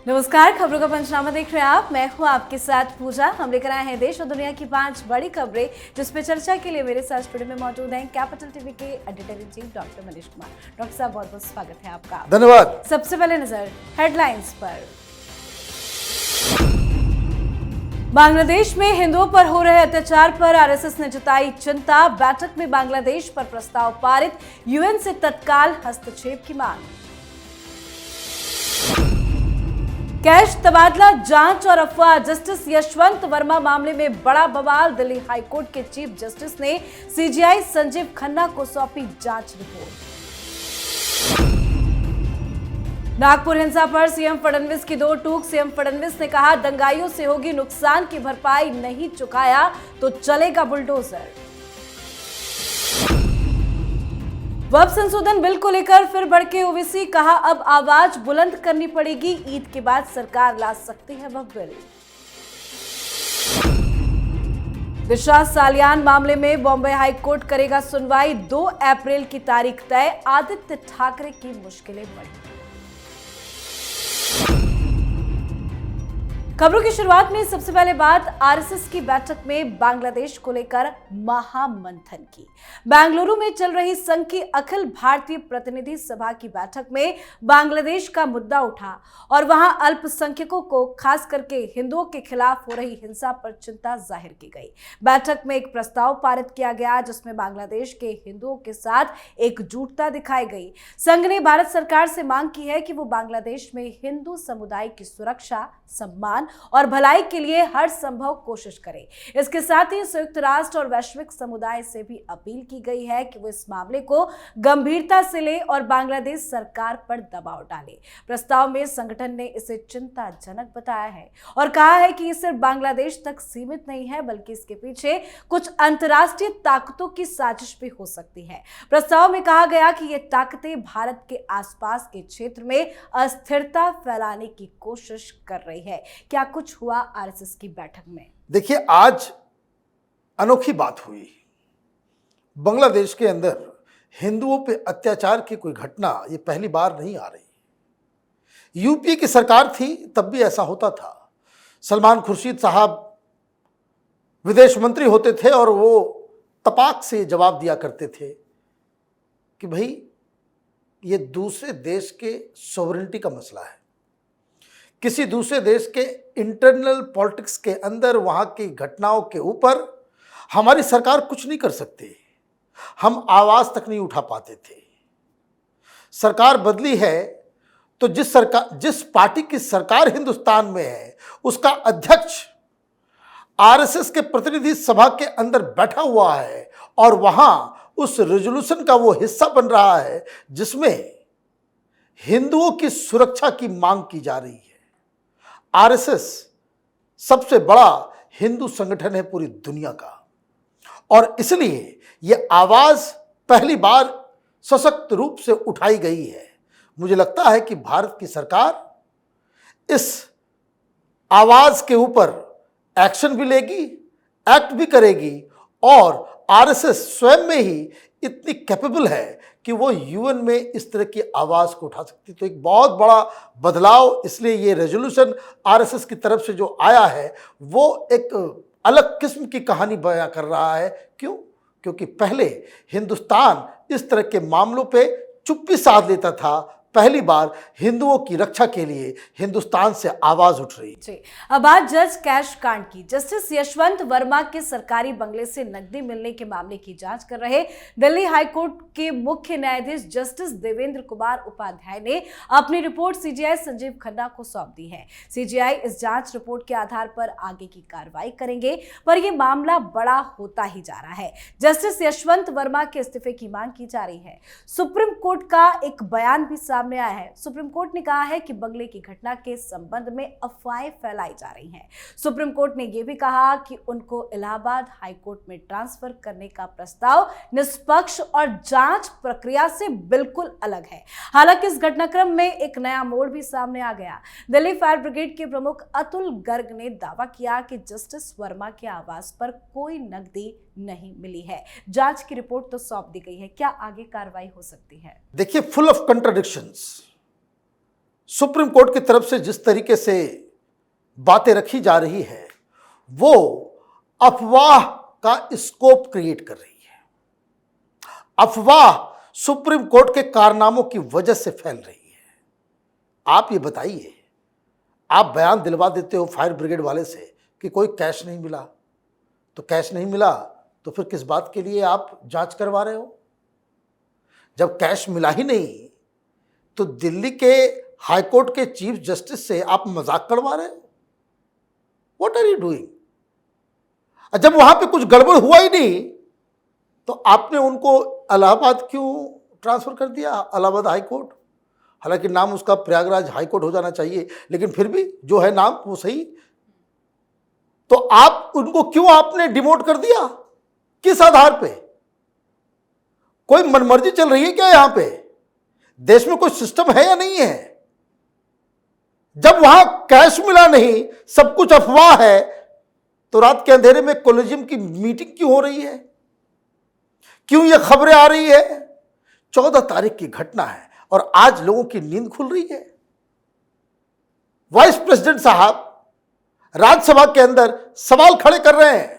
नमस्कार, खबरों का पंचनामा देख रहे हैं आप। मैं हूं आपके साथ पूजा। हम लेकर आए हैं देश और दुनिया की 5 बड़ी खबरें, जिस पे चर्चा के लिए मेरे साथ स्टूडियो में मौजूद हैं कैपिटल टीवी के editor in chief doctor Manish Kumar. Doctor साहब, बहुत बहुत स्वागत है आपका। धन्यवाद। सबसे पहले नजर हेडलाइंस पर। बांग्लादेश में हिंदुओं पर हो रहे अत्याचार पर आरएसएस ने जताई चिंता। बैठक में बांग्लादेश पर प्रस्ताव पारित, यूएन से तत्काल हस्तक्षेप की मांग। कैश तबादला जांच और अफवाह, जस्टिस यशवंत वर्मा मामले में बड़ा बवाल। दिल्ली हाईकोर्ट के चीफ जस्टिस ने सीजीआई संजीव खन्ना को सौंपी जांच रिपोर्ट। नागपुर हिंसा पर सीएम फडणवीस की दो टूक। सीएम फडणवीस ने कहा, दंगाइयों से होगी नुकसान की भरपाई, नहीं चुकाया तो चलेगा बुलडोजर। वक्फ संशोधन बिल को लेकर फिर भड़के ओवैसी, कहा अब आवाज बुलंद करनी पड़ेगी, ईद के बाद सरकार ला सकती है वक्फ बिल। दिशा सालियान मामले में बॉम्बे हाई कोर्ट करेगा सुनवाई, 2 अप्रैल की तारीख तय। आदित्य ठाकरे की मुश्किलें बढ़ी। खबरों की शुरुआत में सबसे पहले बात आरएसएस की बैठक में बांग्लादेश को लेकर महामंथन की। बेंगलुरु में चल रही संघ की अखिल भारतीय प्रतिनिधि सभा की बैठक में बांग्लादेश का मुद्दा उठा और वहां अल्पसंख्यकों को, खास करके हिंदुओं के खिलाफ हो रही हिंसा पर चिंता जाहिर की गई। बैठक में एक प्रस्ताव पारित किया गया जिसमें बांग्लादेश के हिंदुओं के साथ एकजुटता दिखाई गई। संघ ने भारत सरकार से मांग की है कि वो बांग्लादेश में हिंदू समुदाय की सुरक्षा, सम्मान और भलाई के लिए हर संभव कोशिश करे। इसके साथ ही संयुक्त राष्ट्र और वैश्विक समुदाय से भी अपील की गई है कि वो इस मामले को गंभीरता से ले और बांग्लादेश सरकार पर दबाव डाले। प्रस्ताव में संगठन ने इसे चिंताजनक बताया है और कहा है कि ये सिर्फ बांग्लादेश तक सीमित नहीं है, बल्कि इसके पीछे कुछ अंतर्राष्ट्रीय ताकतों की साजिश भी हो सकती है। प्रस्ताव में कहा गया कि ये ताकतें भारत के आसपास के क्षेत्र में अस्थिरता फैलाने की कोशिश कर रही है। क्या कुछ हुआ आरएसएस की बैठक में? देखिए, आज अनोखी बात हुई। बांग्लादेश के अंदर हिंदुओं पे अत्याचार की कोई घटना ये पहली बार नहीं आ रही। यूपीए की सरकार थी तब भी ऐसा होता था। सलमान खुर्शीद साहब विदेश मंत्री होते थे और वो तपाक से जवाब दिया करते थे कि भाई ये दूसरे देश के सॉवरेनिटी का मसला है। किसी दूसरे देश के इंटरनल पॉलिटिक्स के अंदर वहाँ की घटनाओं के ऊपर हमारी सरकार कुछ नहीं कर सकती। हम आवाज़ तक नहीं उठा पाते थे। सरकार बदली है तो जिस पार्टी की सरकार हिंदुस्तान में है उसका अध्यक्ष आरएसएस के प्रतिनिधि सभा के अंदर बैठा हुआ है और वहाँ उस रेजोल्यूशन का वो हिस्सा बन रहा है जिसमें हिंदुओं की सुरक्षा की मांग की जा रही है। आरएसएस सबसे बड़ा हिंदू संगठन है पूरी दुनिया का और इसलिए यह आवाज पहली बार सशक्त रूप से उठाई गई है। मुझे लगता है कि भारत की सरकार इस आवाज के ऊपर एक्शन भी लेगी, एक्ट भी करेगी और आरएसएस स्वयं में ही इतनी कैपेबल है कि वो यूएन में इस तरह की आवाज़ को उठा सकती। तो एक बहुत बड़ा बदलाव, इसलिए ये रेजोल्यूशन आरएसएस की तरफ से जो आया है वो एक अलग किस्म की कहानी बयां कर रहा है। क्यों? क्योंकि पहले हिंदुस्तान इस तरह के मामलों पे चुप्पी साध लेता था। पहली बार हिंदुओं की रक्षा के लिए हिंदुस्तान से आवाज उठ रही है। अब बात जज कैश कांड की। जस्टिस यशवंत वर्मा के सरकारी बंगले से नकदी मिलने के मामले की जांच कर रहे दिल्ली हाईकोर्ट के मुख्य न्यायाधीश जस्टिस देवेंद्र कुमार उपाध्याय ने अपनी रिपोर्ट सीजीआई संजीव खन्ना को सौंप दी है। सीजीआई इस जांच रिपोर्ट के आधार पर आगे की कार्रवाई करेंगे, पर यह मामला बड़ा होता ही जा रहा है। जस्टिस यशवंत वर्मा के इस्तीफे की मांग की जा रही है। सुप्रीम कोर्ट का एक बयान भी सामने आया है। सुप्रीम कोर्ट ने कहा है कि बंगले की घटना के संबंध में अफवाहें फैलाई जा रही हैं। सुप्रीम कोर्ट ने यह भी कहा कि उनको इलाहाबाद हाई कोर्ट में ट्रांसफर करने का प्रस्ताव निष्पक्ष और जांच प्रक्रिया से बिल्कुल अलग है। हालांकि इस घटनाक्रम में एक नया मोड़ भी सामने आ गया। दिल्ली फायर ब्रिगेड के प्रमुख अतुल गर्ग ने दावा किया कि जस्टिस वर्मा के आवास पर कोई नकदी नहीं मिली है। जांच की रिपोर्ट तो सौंप दी गई है, क्या आगे कार्रवाई हो सकती है? देखिए, full of contradictions. Supreme court की तरफ से जिस तरीके से बातें रखी जा रही है वो अफवाह का स्कोप क्रिएट कर रही है। अफवाह सुप्रीम कोर्ट के कारनामों की वजह से फैल रही है। आप ये बताइए, आप बयान दिलवा देते हो फायर ब्रिगेड वाले से कि कोई कैश नहीं मिला, तो कैश नहीं मिला तो फिर किस बात के लिए आप जांच करवा रहे हो? जब कैश मिला ही नहीं तो दिल्ली के हाईकोर्ट के चीफ जस्टिस से आप मजाक करवा रहे हो? What are you doing? जब वहां पे कुछ गड़बड़ हुआ ही नहीं तो आपने उनको इलाहाबाद क्यों ट्रांसफर कर दिया, इलाहाबाद हाईकोर्ट? हालांकि नाम उसका प्रयागराज हाईकोर्ट हो जाना चाहिए, लेकिन फिर भी जो है नाम वो सही। तो आप उनको क्यों आपने डिमोट कर दिया? किस आधार पे? कोई मनमर्जी चल रही है क्या यहां पे? देश में कोई सिस्टम है या नहीं है? जब वहां कैश मिला नहीं, सब कुछ अफवाह है, तो रात के अंधेरे में कोलिजियम की मीटिंग क्यों हो रही है? क्यों ये खबरें आ रही है? 14 तारीख की घटना है और आज लोगों की नींद खुल रही है। वाइस प्रेसिडेंट साहब राज्यसभा के अंदर सवाल खड़े कर रहे हैं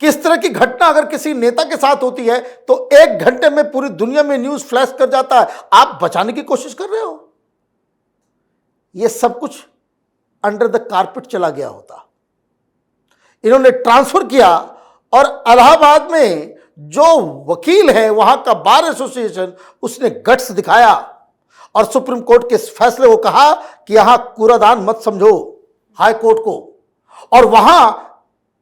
कि इस तरह की घटना अगर किसी नेता के साथ होती है तो 1 घंटे में पूरी दुनिया में न्यूज फ्लैश कर जाता है, आप बचाने की कोशिश कर रहे हो। यह सब कुछ अंडर द कारपेट चला गया होता। इन्होंने ट्रांसफर किया और इलाहाबाद में जो वकील है वहां का बार एसोसिएशन, उसने गट्स दिखाया और सुप्रीम कोर्ट के इस फैसले को कहा कि यहां कूड़ादान मत समझो हाई कोर्ट को। और वहां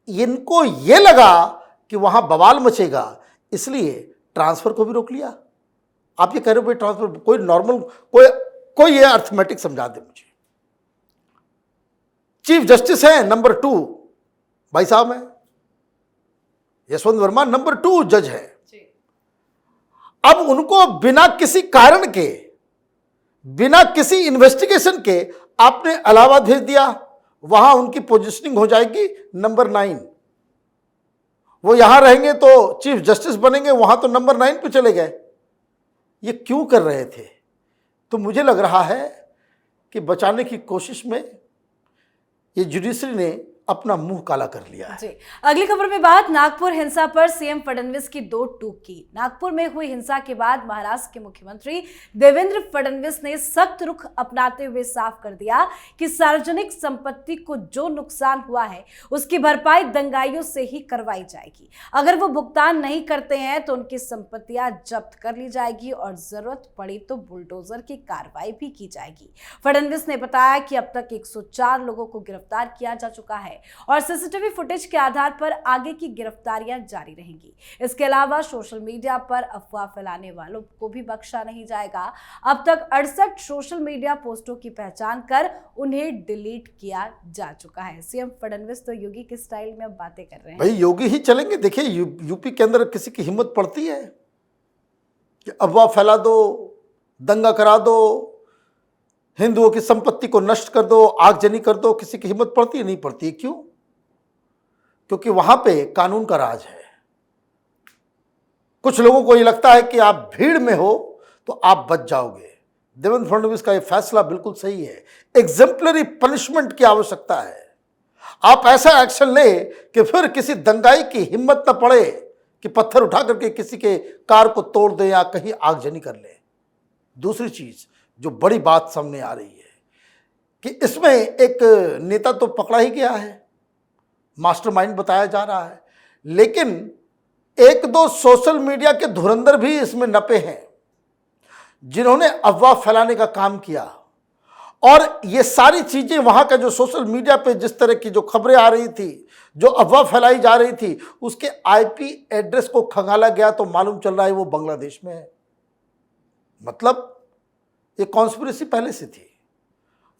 इनको यह लगा कि वहां बवाल मचेगा, इसलिए ट्रांसफर को भी रोक लिया। आप ये कह रहे हो भाई ट्रांसफर, कोई नॉर्मल कोई ये अर्थमेटिक समझा दे मुझे। चीफ जस्टिस है नंबर 2 भाई साहब हैं, यशवंत वर्मा नंबर 2 जज है। अब उनको बिना किसी कारण के, बिना किसी इन्वेस्टिगेशन के आपने इलाहाबाद भेज दिया। वहां उनकी पोजीशनिंग हो जाएगी नंबर 9। वो यहां रहेंगे तो चीफ जस्टिस बनेंगे, वहां तो नंबर 9 पे चले गए। ये क्यों कर रहे थे? तो मुझे लग रहा है कि बचाने की कोशिश में ये जुडिशरी ने अपना मुंह काला कर लिया है। जी। अगली खबर में बात नागपुर हिंसा पर सीएम फडणवीस की 2 टूक की। नागपुर में हुई हिंसा के बाद महाराष्ट्र के मुख्यमंत्री देवेंद्र फडणवीस ने सख्त रुख अपनाते हुए साफ कर दिया कि सार्वजनिक संपत्ति को जो नुकसान हुआ है उसकी भरपाई दंगाइयों से ही करवाई जाएगी। अगर वो भुगतान नहीं करते हैं तो उनकी संपत्तियां जब्त कर ली जाएगी और जरूरत पड़ी तो बुलडोजर की कार्रवाई भी की जाएगी। फडणवीस ने बताया कि अब तक 104 लोगों को गिरफ्तार किया जा चुका है और सीसीटीवी फुटेज के आधार पर आगे की गिरफ्तारियां जारी रहेंगी। इसके अलावा सोशल मीडिया पर अफवाह फैलाने वालों को भी बख्शा नहीं जाएगा। अब तक 68 सोशल मीडिया पोस्टों की पहचान कर उन्हें डिलीट किया जा चुका है। सीएम फडणवीस तो योगी के स्टाइल में अब बातें कर रहे हैं। भाई योगी ही चलेंगे। देखिए यूपी के अंदर किसी की हिम्मत पड़ती है कि अफवाह फैला दो, दंगा करा दो, हिंदुओं की संपत्ति को नष्ट कर दो, आगजनी कर दो? किसी की हिम्मत पड़ती है? नहीं पड़ती है। क्यों? क्योंकि वहां पे कानून का राज है। कुछ लोगों को ये लगता है कि आप भीड़ में हो तो आप बच जाओगे। देवेंद्र फडणवीस का ये फैसला बिल्कुल सही है। एग्जेम्पलरी पनिशमेंट की आवश्यकता है। आप ऐसा एक्शन ले कि फिर किसी दंगाई की हिम्मत न पड़े कि पत्थर उठा करके किसी के कार को तोड़ दे या कहीं आगजनी कर ले। दूसरी चीज जो बड़ी बात सामने आ रही है कि इसमें एक नेता तो पकड़ा ही गया है, मास्टरमाइंड बताया जा रहा है, लेकिन 1-2 सोशल मीडिया के धुरंधर भी इसमें नपे हैं जिन्होंने अफवाह फैलाने का काम किया। और ये सारी चीजें वहां का जो सोशल मीडिया पे जिस तरह की जो खबरें आ रही थी, जो अफवाह फैलाई जा रही थी, उसके आईपी एड्रेस को खंगाला गया तो मालूम चल रहा है वो बांग्लादेश में है। मतलब ये कॉन्स्पिरेसी पहले से थी।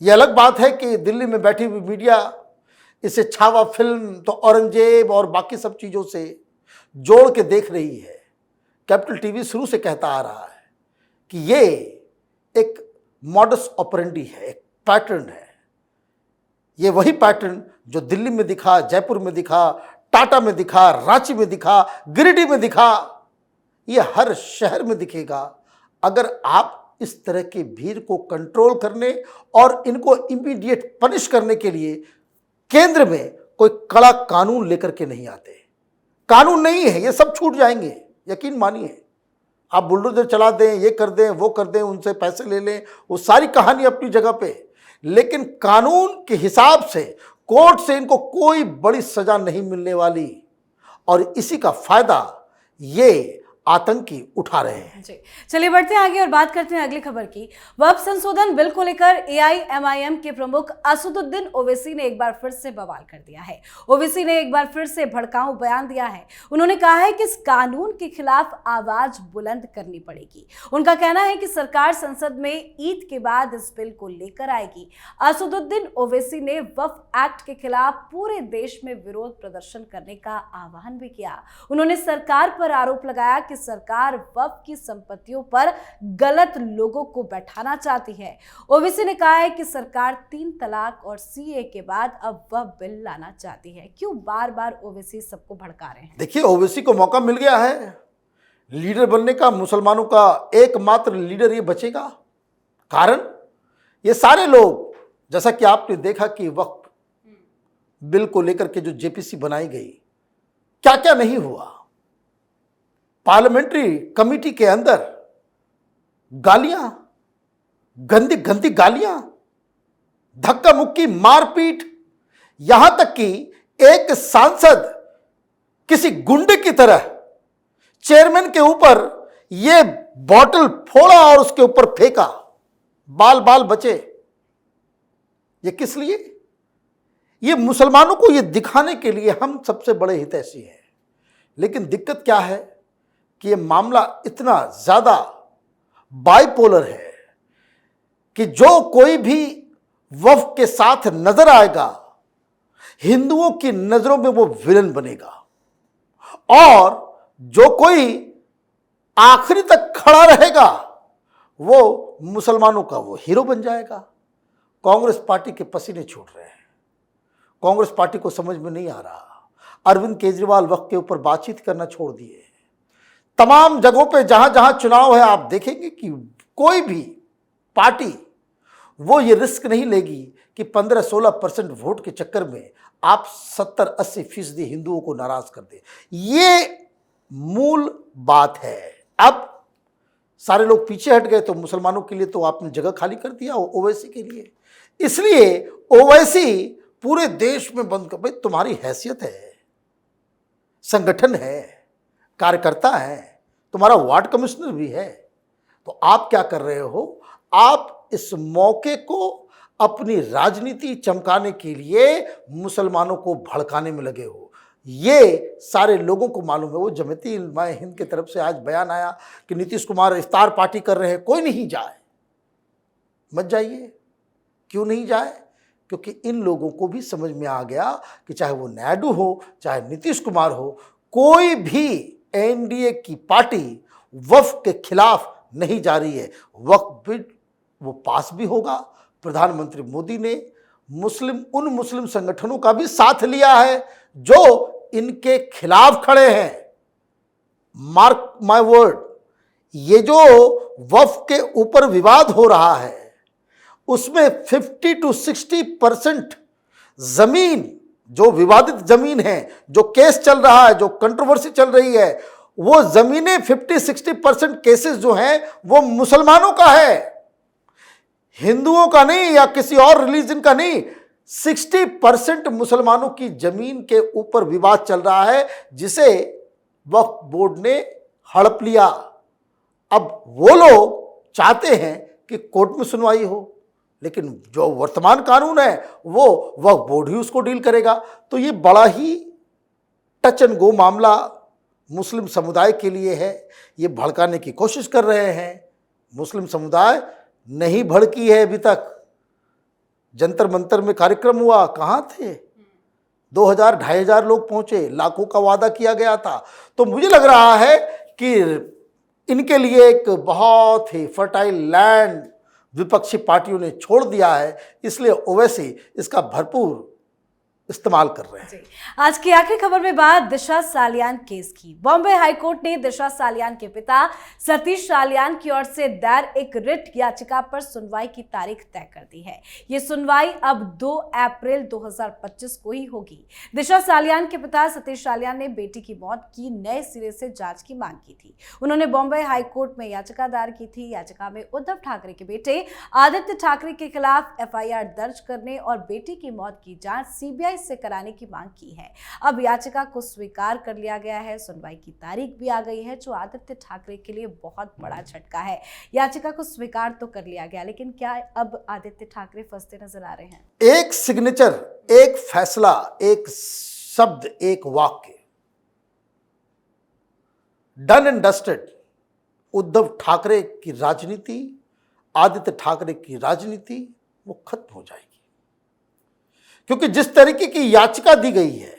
ये अलग बात है कि दिल्ली में बैठी हुई मीडिया इसे छावा फिल्म तो औरंगजेब और बाकी सब चीज़ों से जोड़ के देख रही है। कैपिटल टीवी शुरू से कहता आ रहा है कि ये एक मॉडस ऑपरेंडी है, एक पैटर्न है। ये वही पैटर्न जो दिल्ली में दिखा, जयपुर में दिखा, टाटा में दिखा, रांची में दिखा, गिरिडीह में दिखा, ये हर शहर में दिखेगा अगर आप इस तरह की भीड़ को कंट्रोल करने और इनको इमीडिएट पनिश करने के लिए केंद्र में कोई कड़ा कानून लेकर के नहीं आते। कानून नहीं है, ये सब छूट जाएंगे, यकीन मानिए। आप बुलडोजर चला दें, ये कर दें, वो कर दें, उनसे पैसे ले लें, वो सारी कहानी अपनी जगह पे, लेकिन कानून के हिसाब से कोर्ट से इनको कोई बड़ी सजा नहीं मिलने वाली। और इसी का फायदा ये आतंकी उठा रहे हैं। जी, चलिए बढ़ते हैं आगे और बात करते हैं अगली खबर की। वक्फ संशोधन बिल को लेकर एआईएमआईएम के प्रमुख असदुद्दीन ओवैसी ने एक बार फिर से बवाल कर दिया है। ओवैसी ने एक बार फिर से भड़काऊ बयान दिया है। उन्होंने कहा है कि इस कानून के खिलाफ आवाज बुलंद करनी पड़ेगी। उनका कहना है कि सरकार संसद में ईद के बाद इस बिल को लेकर आएगी। असदुद्दीन ओवैसी ने वक्फ एक्ट के खिलाफ पूरे देश में विरोध प्रदर्शन करने का आह्वान भी किया। उन्होंने सरकार पर आरोप लगाया कि सरकार वक्फ की संपत्तियों पर गलत लोगों को बैठाना चाहती है। ओवैसी ने कहा है कि सरकार 3 तलाक और सीए के बाद अब वह बिल लाना चाहती है। क्यों बार बार ओवैसी सबको भड़का रहे हैं? देखिए, ओवैसी को मौका मिल गया है लीडर बनने का। मुसलमानों का एकमात्र लीडर ये बचेगा। कारण ये सारे लोग, जैसा कि आपने देखा कि वक्फ बिल को लेकर के जो जेपीसी बनाई गई, क्या क्या नहीं हुआ। पार्लियामेंट्री कमेटी के अंदर गालियां, गंदी गंदी गालियां, धक्का मुक्की, मारपीट, यहां तक कि एक सांसद किसी गुंडे की तरह चेयरमैन के ऊपर यह बॉटल फोड़ा और उसके ऊपर फेंका, बाल बाल बचे। ये किस लिए? ये मुसलमानों को ये दिखाने के लिए हम सबसे बड़े हितैषी हैं। लेकिन दिक्कत क्या है कि ये मामला इतना ज्यादा बाइपोलर है कि जो कोई भी वक्फ के साथ नजर आएगा, हिंदुओं की नजरों में वो विलन बनेगा, और जो कोई आखिरी तक खड़ा रहेगा वो मुसलमानों का वो हीरो बन जाएगा। कांग्रेस पार्टी के पसीने छूट रहे हैं। कांग्रेस पार्टी को समझ में नहीं आ रहा। अरविंद केजरीवाल वक्फ के ऊपर बातचीत करना छोड़ दिए। तमाम जगहों पे जहां जहां चुनाव है, आप देखेंगे कि कोई भी पार्टी वो ये रिस्क नहीं लेगी कि 15-16% वोट के चक्कर में आप 70-80% हिंदुओं को नाराज कर दे। ये मूल बात है। अब सारे लोग पीछे हट गए तो मुसलमानों के लिए तो आपने जगह खाली कर दिया ओवैसी के लिए। इसलिए ओवैसी पूरे देश में बंद कर, भाई तुम्हारी हैसियत है, संगठन है, कार्यकर्ता है, तुम्हारा वार्ड कमिश्नर भी है, तो आप क्या कर रहे हो? आप इस मौके को अपनी राजनीति चमकाने के लिए मुसलमानों को भड़काने में लगे हो। ये सारे लोगों को मालूम है। वो जमाती उलमाए हिंद की तरफ से आज बयान आया कि नीतीश कुमार इफ्तार पार्टी कर रहे हैं, कोई नहीं जाए। मत जाइए। क्यों नहीं जाए? क्योंकि इन लोगों को भी समझ में आ गया कि चाहे वो नायडू हो, चाहे नीतीश कुमार हो, कोई भी एनडीए की पार्टी वक्फ के खिलाफ नहीं जा रही है। वक्फ बिल वो पास भी होगा। प्रधानमंत्री मोदी ने उन मुस्लिम संगठनों का भी साथ लिया है जो इनके खिलाफ खड़े हैं। मार्क माय वर्ड, ये जो वक्फ के ऊपर विवाद हो रहा है उसमें 50-60% जमीन, जो विवादित जमीन है, जो केस चल रहा है, जो कंट्रोवर्सी चल रही है, वो जमीनें 50-60% केसेस जो हैं वो मुसलमानों का है, हिंदुओं का नहीं या किसी और रिलीजन का नहीं। 60% मुसलमानों की जमीन के ऊपर विवाद चल रहा है जिसे वक्फ बोर्ड ने हड़प लिया। अब वो लोग चाहते हैं कि कोर्ट में सुनवाई हो, लेकिन जो वर्तमान कानून है वो वक्फ बोर्ड ही उसको डील करेगा। तो ये बड़ा ही टच एंड गो मामला मुस्लिम समुदाय के लिए है। ये भड़काने की कोशिश कर रहे हैं। मुस्लिम समुदाय नहीं भड़की है अभी तक। जंतर मंतर में कार्यक्रम हुआ, कहाँ थे? 2000-2500 लोग पहुंचे, लाखों का वादा किया गया था। तो मुझे लग रहा है कि इनके लिए एक बहुत ही फर्टाइल लैंड विपक्षी पार्टियों ने छोड़ दिया है। इसलिए ओवैसी इसका भरपूर इस्तेमाल कर रहे हैं। जी। आज की आखिरी खबर में बात दिशा सालियान केस की। बॉम्बे हाईकोर्ट ने दिशा सालियान के पिता सतीश सालियान की ओर से दायर एक रिट याचिका पर सुनवाई की तारीख तय कर दी है। ये सुनवाई अब 2 अप्रैल 2025 को ही होगी। दिशा सालियान के पिता सतीश सालियान ने बेटी की मौत की नए सिरे से जांच की मांग की थी। उन्होंने बॉम्बे हाईकोर्ट में याचिका दायर की थी। याचिका में उद्धव ठाकरे के बेटे आदित्य ठाकरे के खिलाफ FIR दर्ज करने और बेटी की मौत की जांच CBI से कराने की मांग की है। अब याचिका को स्वीकार कर लिया गया है। सुनवाई की तारीख भी आ गई है, जो आदित्य ठाकरे के लिए बहुत बड़ा झटका है। याचिका को स्वीकार तो कर लिया गया, लेकिन क्या अब आदित्य ठाकरे फंसते नजर आ रहे हैं? एक सिग्नेचर, एक फैसला, एक शब्द, एक वाक्य, done and dusted. Uddhav Thackeray की राजनीति, आदित्य ठाकरे की राजनीति वो खत्म हो जाएगी। क्योंकि जिस तरीके की याचिका दी गई है,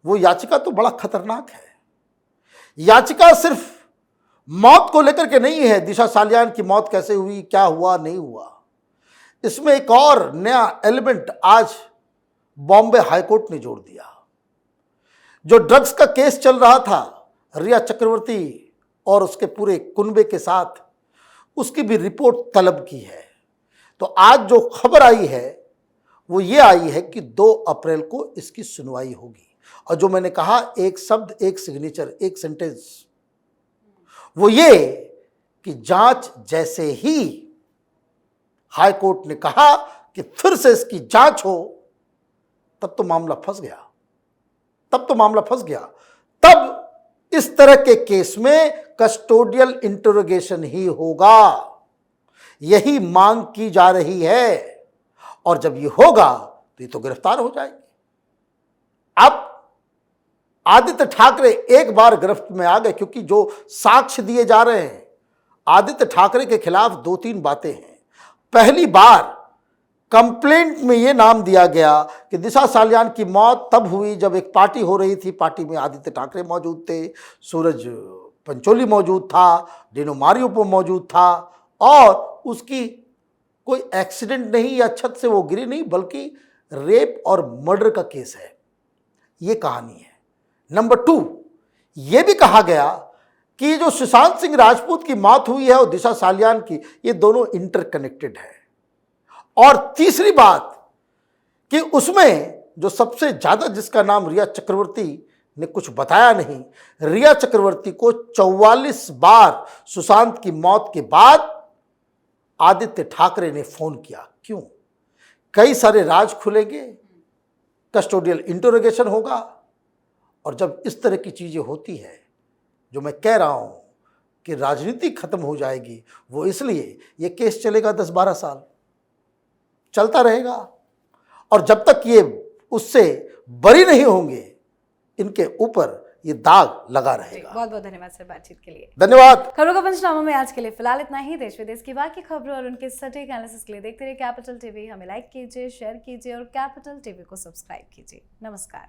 वो याचिका तो बड़ा खतरनाक है। याचिका सिर्फ मौत को लेकर के नहीं है, दिशा सालियान की मौत कैसे हुई, क्या हुआ, नहीं हुआ। इसमें एक और नया एलिमेंट आज बॉम्बे हाईकोर्ट ने जोड़ दिया। जो ड्रग्स का केस चल रहा था रिया चक्रवर्ती और उसके पूरे कुनबे के साथ, उसकी भी रिपोर्ट तलब की है। तो आज जो खबर आई है वो ये आई है कि 2 अप्रैल को इसकी सुनवाई होगी। और जो मैंने कहा, एक शब्द, एक सिग्नेचर, एक सेंटेंस, वो ये कि जांच जैसे ही हाई कोर्ट ने कहा कि फिर से इसकी जांच हो, तब तो मामला फंस गया। तब इस तरह के केस में कस्टोडियल इंटरोगेशन ही होगा, यही मांग की जा रही है। और जब ये होगा तो ये तो गिरफ्तार हो जाएंगे। अब आदित्य ठाकरे एक बार गिरफ्त में आ गए, क्योंकि जो साक्ष्य दिए जा रहे हैं आदित्य ठाकरे के खिलाफ 2-3 बातें हैं। पहली बार कंप्लेंट में यह नाम दिया गया कि दिशा सालियान की मौत तब हुई जब एक पार्टी हो रही थी, पार्टी में आदित्य ठाकरे मौजूद थे, सूरज पंचोली मौजूद था, डिनो मारियो मौजूद था, और उसकी कोई एक्सीडेंट नहीं या छत से वो गिरी नहीं, बल्कि रेप और मर्डर का केस है। ये कहानी है। नंबर 2, ये भी कहा गया कि जो सुशांत सिंह राजपूत की मौत हुई है और दिशा सालियान की, ये दोनों इंटरकनेक्टेड है। और तीसरी बात कि उसमें जो सबसे ज्यादा जिसका नाम रिया चक्रवर्ती ने कुछ बताया नहीं, रिया चक्रवर्ती को 44 बार सुशांत की मौत के बाद आदित्य ठाकरे ने फोन किया। क्यों? कई सारे राज खुलेंगे, कस्टोडियल इंटरोगेशन होगा। और जब इस तरह की चीजें होती है, जो मैं कह रहा हूं कि राजनीति खत्म हो जाएगी, वो इसलिए ये केस चलेगा 10-12 साल चलता रहेगा। और जब तक ये उससे बरी नहीं होंगे, इनके ऊपर ये दाग लगा रहेगा। बहुत बहुत धन्यवाद सर बातचीत के लिए। धन्यवाद। खबरों का पंचनामा में आज के लिए फिलहाल इतना ही। देश विदेश की बाकी खबरों और उनके सटीक एनालिसिस के लिए देखते रहिए कैपिटल टीवी। हमें लाइक कीजिए, शेयर कीजिए और कैपिटल टीवी को सब्सक्राइब कीजिए। नमस्कार।